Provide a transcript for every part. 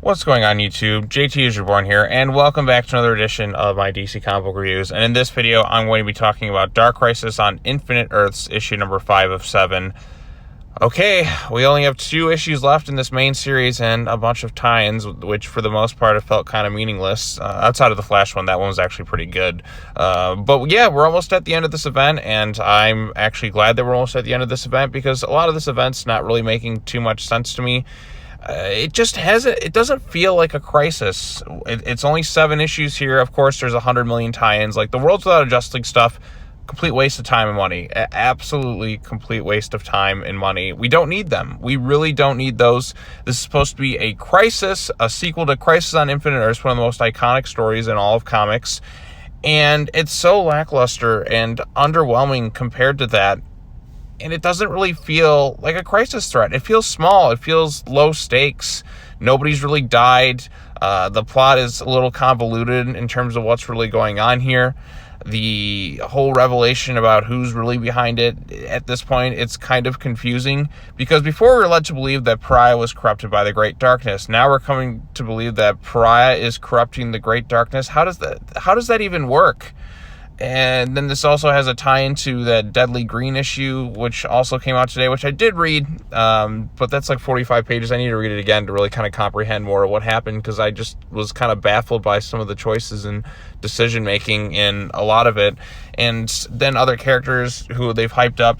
What's going on, YouTube? JT is Reborn here, and welcome back to another edition of my DC comic book reviews. And in this video, I'm going to be talking about Dark Crisis on Infinite Earths, issue number 5 of 7. Okay, we only have 2 issues left in this main series and a bunch of tie-ins, which for the most part have felt kind of meaningless. Outside of the Flash one, that one was actually pretty good. But yeah, we're almost at the end of this event, and I'm actually glad that we're almost at the end of this event because a lot of this event's not really making too much sense to me. It doesn't feel like a crisis. It's only 7 issues here. Of course, there's 100 million tie-ins. Like, the Worlds Without a Justice League stuff, complete waste of time and money. Absolutely complete waste of time and money. We don't need them. We really don't need those. This is supposed to be a crisis, a sequel to Crisis on Infinite Earths, one of the most iconic stories in all of comics. And it's so lackluster and underwhelming compared to that. And it doesn't really feel like a crisis threat. It feels small. It feels low stakes. Nobody's really died. The plot is a little convoluted in terms of what's really going on here. The whole revelation about who's really behind it, at this point, it's kind of confusing. Because before we were led to believe that Pariah was corrupted by the Great Darkness. Now we're coming to believe that Pariah is corrupting the Great Darkness. How does that even work? And then this also has a tie into that Deadly Green issue, which also came out today, which I did read, but that's like 45 pages. I need to read it again to really kind of comprehend more of what happened, because I just was kind of baffled by some of the choices and decision-making in a lot of it. And then other characters who they've hyped up,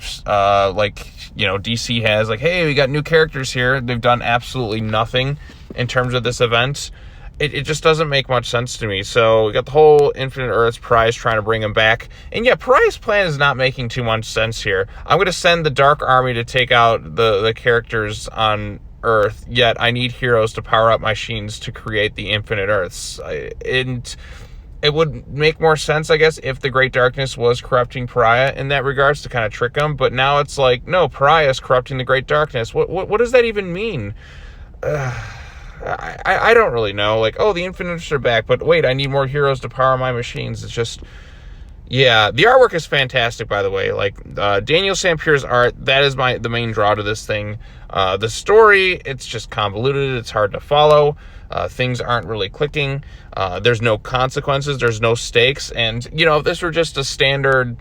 like, you know, DC has, like, hey, we got new characters here. They've done absolutely nothing in terms of this event. It just doesn't make much sense to me. So we got the whole Infinite Earths, Pariah's trying to bring him back. And yeah, Pariah's plan is not making too much sense here. I'm going to send the Dark Army to take out the characters on Earth, yet I need heroes to power up machines to create the Infinite Earths. And it would make more sense, I guess, if the Great Darkness was corrupting Pariah in that regards to kind of trick him. But now it's like, no, Pariah is corrupting the Great Darkness. What does that even mean? I don't really know. Like, oh, the Infinites are back, but wait, I need more heroes to power my machines. It's just, yeah. The artwork is fantastic, by the way. Like, Daniel Sampere's art, that is the main draw to this thing. The story, it's just convoluted. It's hard to follow. Things aren't really clicking. There's no consequences. There's no stakes. And, you know, if this were just a standard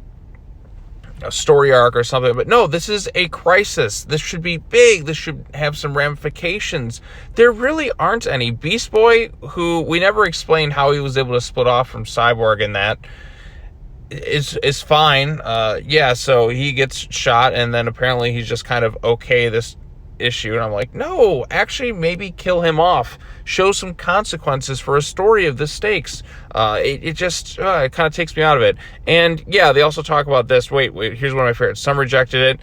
story arc or something, but no, this is a crisis. This should be big. This should have some ramifications. There really aren't any. Beast Boy, who we never explained how he was able to split off from Cyborg in that, is fine. Yeah, so he gets shot, and then apparently he's just kind of okay this issue, and I'm like, no, actually maybe kill him off. Show some consequences for a story of the stakes. It kind of takes me out of it. And yeah, they also talk about this. Wait, here's one of my favorites. Some rejected it,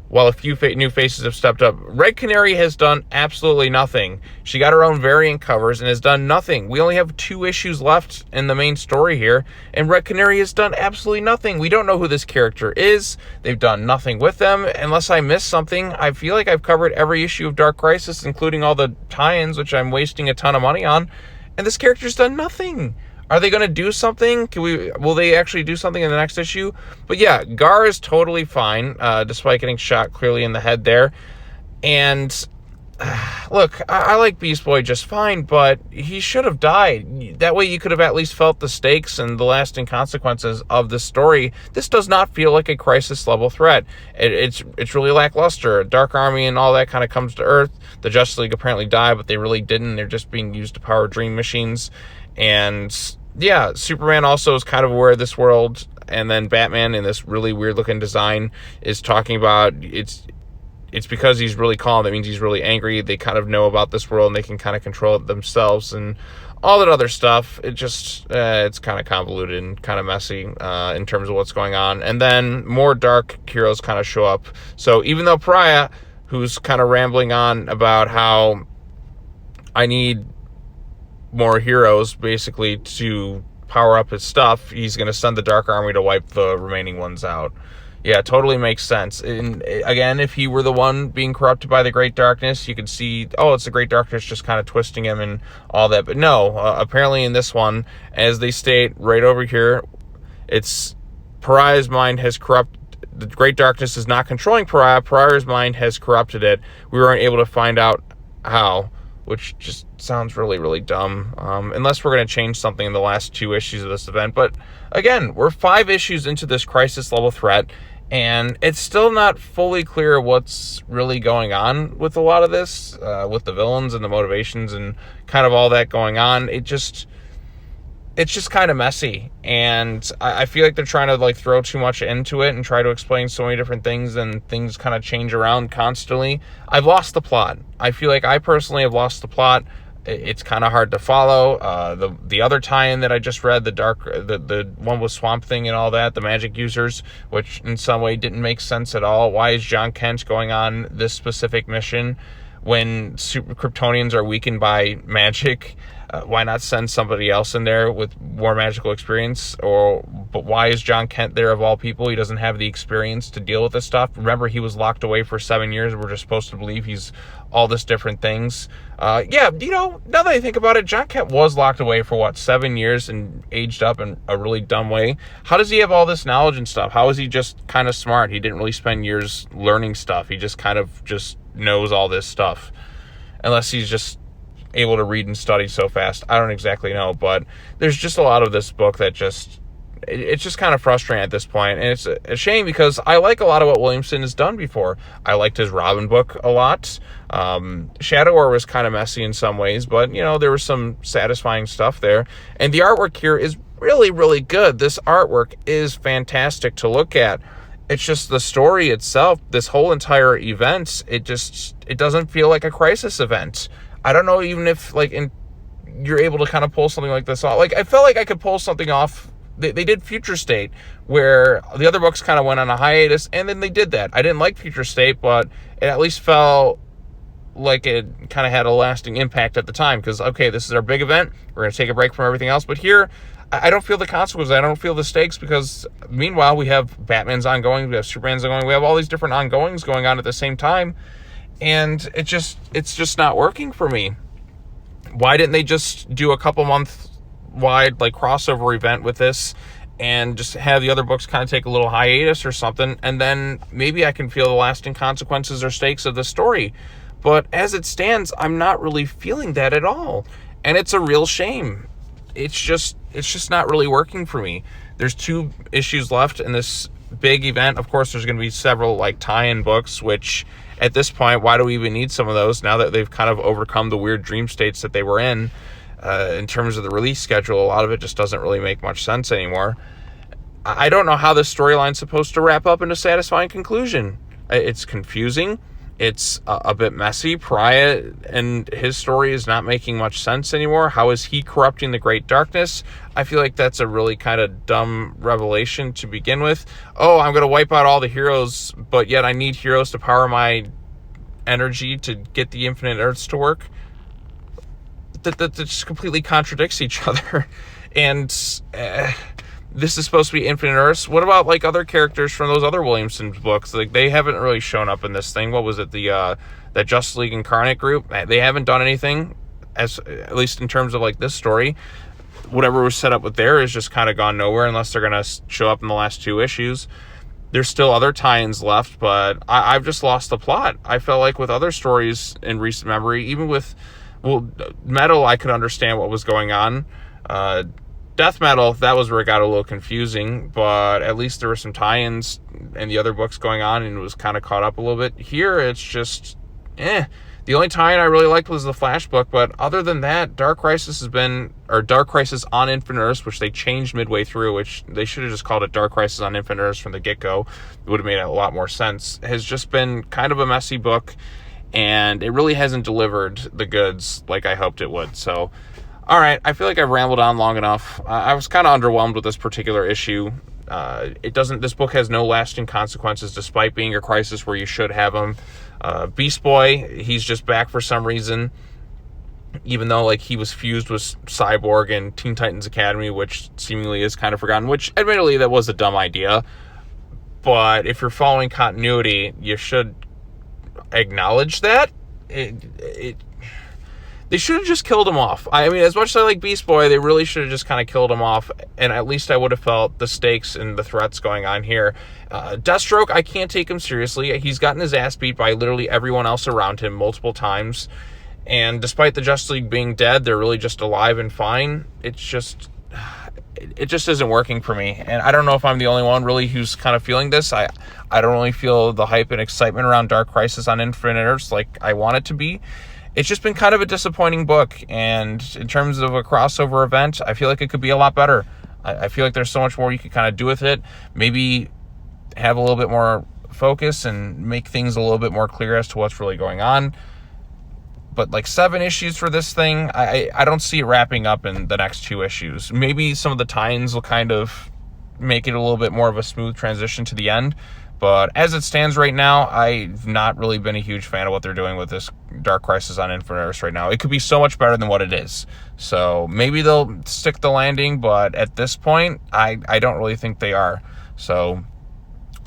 while a few new faces have stepped up. Red Canary has done absolutely nothing. She got her own variant covers and has done nothing. We only have 2 issues left in the main story here, and Red Canary has done absolutely nothing. We don't know who this character is. They've done nothing with them. Unless I missed something, I feel like I've covered every issue of Dark Crisis, including all the tie-ins, which I'm wasting a ton of money on, and this character's done nothing. Are they going to do something? Will they actually do something in the next issue? But yeah, Gar is totally fine, despite getting shot clearly in the head there. And look, I like Beast Boy just fine, but he should have died. That way you could have at least felt the stakes and the lasting consequences of the story. This does not feel like a crisis level threat. It's really lackluster. Dark Army and all that kind of comes to Earth. The Justice League apparently died, but they really didn't. They're just being used to power dream machines. And yeah, Superman also is kind of aware of this world, and then Batman in this really weird looking design is talking about it's because he's really calm. That means he's really angry. They kind of know about this world and they can kind of control it themselves and all that other stuff. It just it's kind of convoluted and kind of messy in terms of what's going on. And then more dark heroes kind of show up. So even though Pariah, who's kind of rambling on about how I need more heroes basically to power up his stuff, he's going to send the Dark Army to wipe the remaining ones out. Yeah, totally makes sense. And again, if he were the one being corrupted by the Great Darkness, you could see, oh, it's the Great Darkness just kind of twisting him and all that. But no, apparently in this one, as they state right over here, it's Pariah's mind has corrupted. The Great Darkness is not controlling Pariah. Pariah's mind has corrupted it. We weren't able to find out how. which just sounds really, really dumb, unless we're going to change something in the last 2 issues of this event. But again, we're 5 issues into this crisis level threat, and it's still not fully clear what's really going on with a lot of this, with the villains and the motivations and kind of all that going on. It's just kind of messy, and I feel like they're trying to like throw too much into it and try to explain so many different things, and things kind of change around constantly. I've lost the plot. I feel like I personally have lost the plot. It's kind of hard to follow. The other tie-in that I just read, the one with Swamp Thing and all that, the magic users, which in some way didn't make sense at all. Why is John Kent going on this specific mission when Kryptonians are weakened by magic? Why not send somebody else in there with more magical experience? But why is John Kent there of all people? He doesn't have the experience to deal with this stuff. Remember, he was locked away for 7 years. We're just supposed to believe he's all this different things. Now that I think about it, John Kent was locked away for 7 years and aged up in a really dumb way. How does he have all this knowledge and stuff? How is he just kind of smart? He didn't really spend years learning stuff. He just kind of just knows all this stuff. Unless he's just able to read and study so fast. I don't exactly know, but there's just a lot of this book that it's just kind of frustrating at this point, and it's a shame because I like a lot of what Williamson has done before. I liked his Robin book a lot. Shadow War was kind of messy in some ways, but there was some satisfying stuff there, and the artwork here is really, really good. This artwork is fantastic to look at. It's just the story itself, this whole entire event, it doesn't feel like a crisis event. I don't know even if you're able to kind of pull something like this off. Like, I felt like I could pull something off. They did Future State, where the other books kind of went on a hiatus, and then they did that. I didn't like Future State, but it at least felt like it kind of had a lasting impact at the time, because, okay, this is our big event. We're going to take a break from everything else. But here, I don't feel the consequences. I don't feel the stakes, because meanwhile, we have Batman's ongoing, we have Superman's ongoing, we have all these different ongoings going on at the same time. And it's just not working for me. Why didn't they just do a couple month wide crossover event with this and just have the other books kind of take a little hiatus or something, and then maybe I can feel the lasting consequences or stakes of the story. But as it stands, I'm not really feeling that at all, and it's a real shame. It's just not really working for me. There's 2 issues left in this big event. Of course, there's going to be several tie-in books, which at this point, why do we even need some of those now that they've kind of overcome the weird dream states that they were in terms of the release schedule? A lot of it just doesn't really make much sense anymore. I don't know how this storyline's supposed to wrap up in a satisfying conclusion. It's confusing. It's a bit messy. Pariah and his story is not making much sense anymore. How is he corrupting the Great Darkness? I feel like that's a really kind of dumb revelation to begin with. Oh, I'm going to wipe out all the heroes, but yet I need heroes to power my energy to get the Infinite Earths to work. That just completely contradicts each other. And this is supposed to be Infinite Earths. What about other characters from those other Williamson books? They haven't really shown up in this thing. What was it? That Justice League Incarnate group? They haven't done anything, at least in terms of this story. Whatever was set up with there is just kind of gone nowhere unless they're going to show up in the last 2 issues. There's still other tie-ins left, but I've just lost the plot. I felt like with other stories in recent memory, even with Metal, I could understand what was going on. Death Metal, that was where it got a little confusing, but at least there were some tie-ins and the other books going on, and it was kind of caught up a little bit. Here, it's just, The only tie-in I really liked was the Flash book, but other than that, Dark Crisis on Infinite Earths, which they changed midway through, which they should have just called it Dark Crisis on Infinite Earths from the get-go. It would have made a lot more sense. Has just been kind of a messy book, and it really hasn't delivered the goods like I hoped it would. So, all right, I feel like I've rambled on long enough. I was kind of underwhelmed with this particular issue. This book has no lasting consequences, despite being a crisis where you should have them. Beast Boy, he's just back for some reason, even though he was fused with Cyborg and Teen Titans Academy, which seemingly is kind of forgotten, which admittedly that was a dumb idea. But if you're following continuity, you should acknowledge that. They should have just killed him off. I mean, as much as I like Beast Boy, they really should have just kind of killed him off, and at least I would have felt the stakes and the threats going on here. Deathstroke, I can't take him seriously. He's gotten his ass beat by literally everyone else around him multiple times, And despite the Justice League being dead, they're really just alive and fine. It just isn't working for me. And I don't know if I'm the only one really who's kind of feeling this. I don't really feel the hype and excitement around Dark Crisis on Infinite Earths like I want it to be. It's just been kind of a disappointing book. And in terms of a crossover event, I feel like it could be a lot better. I feel like there's so much more you could kind of do with it. Maybe have a little bit more focus and make things a little bit more clear as to what's really going on. But like 7 issues for this thing, I don't see it wrapping up in the next 2 issues. Maybe some of the tie-ins will kind of make it a little bit more of a smooth transition to the end. But as it stands right now, I've not really been a huge fan of what they're doing with this Dark Crisis on Infinite Earths right now. It could be so much better than what it is. So maybe they'll stick the landing, but at this point, I don't really think they are. So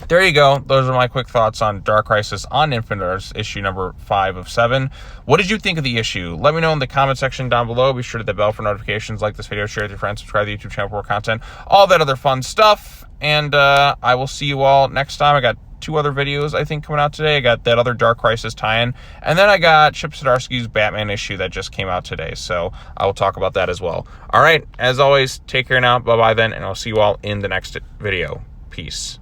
there you go. Those are my quick thoughts on Dark Crisis on Infinite Earths, issue number 5 of 7. What did you think of the issue? Let me know in the comment section down below. Be sure to hit the bell for notifications, like this video, share with your friends, subscribe to the YouTube channel for more content, all that other fun stuff. And I will see you all next time. I got 2 other videos, I think, coming out today. I got that other Dark Crisis tie-in, and then I got Chip Zdarsky's Batman issue that just came out today, so I will talk about that as well. All right, as always, take care now. Bye-bye then, and I'll see you all in the next video. Peace.